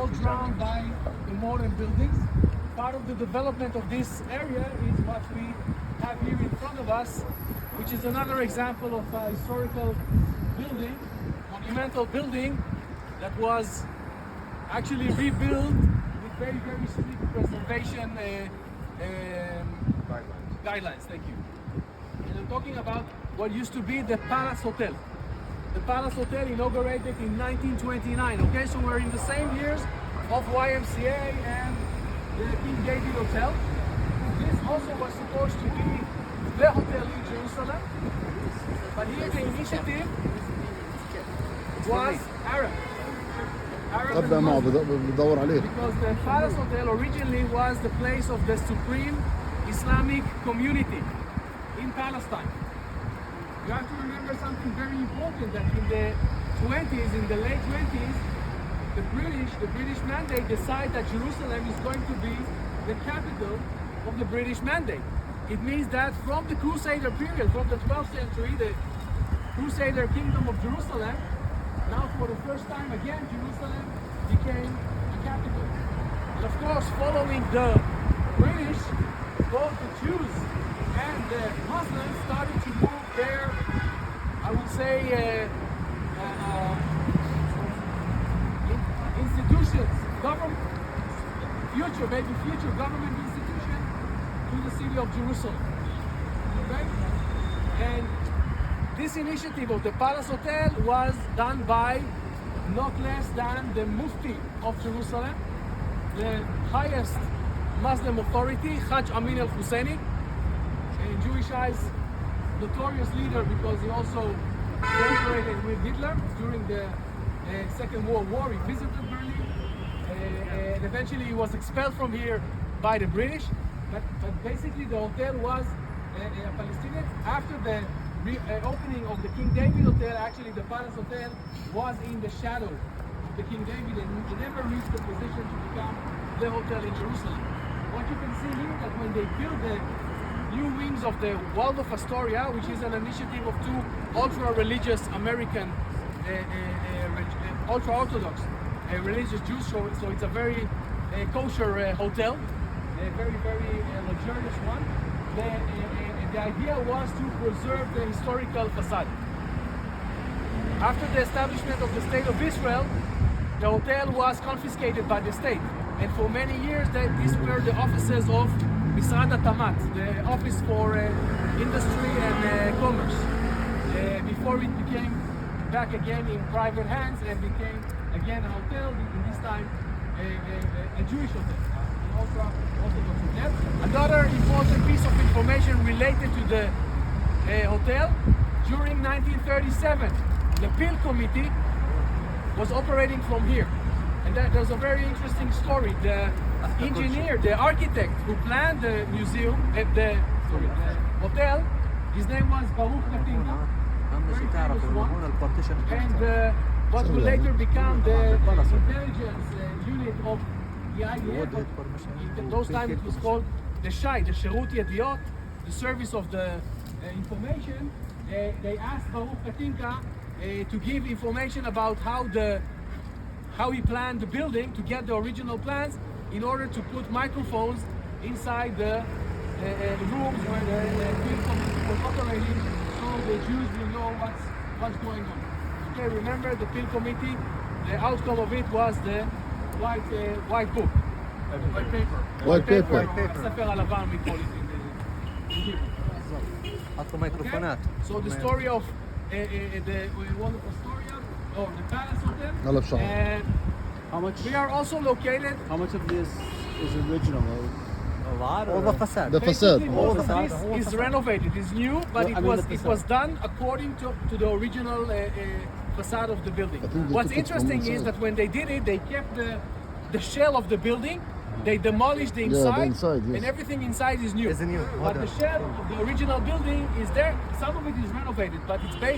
all drowned by the modern buildings. Part of the development of this area is what we have here in front of us, which is another example of a historical building, monumental building that was actually rebuilt with very, very strict preservation guidelines. Thank you. And I'm talking about what used to be the Palace Hotel. The Palace Hotel inaugurated in 1929. Okay, so we're in the same years of YMCA and the King David Hotel. This also was supposed to be the hotel in Jerusalem, but here the initiative was Arab. ابدا معه بدور عليه. Because the Palace Hotel originally was the place of the supreme Islamic community in Palestine. You have to remember something very important, that in the 20s, in the late 20s, the British mandate decided that Jerusalem is going to be the capital of the British mandate. It means that from the Crusader period, from the 12th century, the Crusader kingdom of Jerusalem, now for the first time again, Jerusalem became a capital. And of course, following the British, both the Jews and the Muslims started to move their, I would say, institutions, government, future government institution to the city of Jerusalem. Okay? And this initiative of the Palace Hotel was done by not less than the Mufti of Jerusalem, the highest Muslim authority, Hajj Amin al-Husseini, in Jewish eyes, notorious leader because he also cooperated with Hitler during the Second World War. He visited Berlin, and eventually he was expelled from here by the British. But basically the hotel was a Palestinian. After the opening of the King David Hotel, actually the Palace Hotel was in the shadow of the King David, and it never reached the position to become the hotel in Jerusalem. What you can see here, that when they built the new wings of the Waldorf Astoria, which is an initiative of two ultra-religious American, ultra-Orthodox religious Jews, so it's a very kosher hotel, a very, very luxurious one. The idea was to preserve the historical facade. After the establishment of the State of Israel, the hotel was confiscated by the state, and for many years these were the offices of Misrad Tamat, the Office for Industry and Commerce, before it became back again in private hands and became again a hotel, in this time a Jewish hotel, an Orthodox hotel. Another important piece of information related to the hotel: during 1937, the Peel Committee was operating from here. And there's a very interesting story. The engineer, the architect who planned the museum, the hotel, his name was Baruch Katinga, very famous one, and what will later become the intelligence unit of the IDF. In those times it was called the SHAI, the Sherut Yediot, the service of the information. They asked Baruch Katinga to give information about how he planned the building, to get the original plans in order to put microphones inside the rooms where the people were operating, so the Jews will know what's going on. Okay, remember the Peel Committee, the outcome of it was the white book, white paper. הספר הלבן, we call it in Hebrew. Okay? So the story of the Waldorf Astoria, or the Palace Hotel. How much? We are also located. How much of this is original? A lot. All the facade. The facade. All of this is renovated. It's new, but it was done according to the original facade of the building. What's interesting is that when they did it, they kept the shell of the building. They demolished the inside, and everything inside is new. Is new. But the shell of the original building is there. Some of it is renovated, but it's based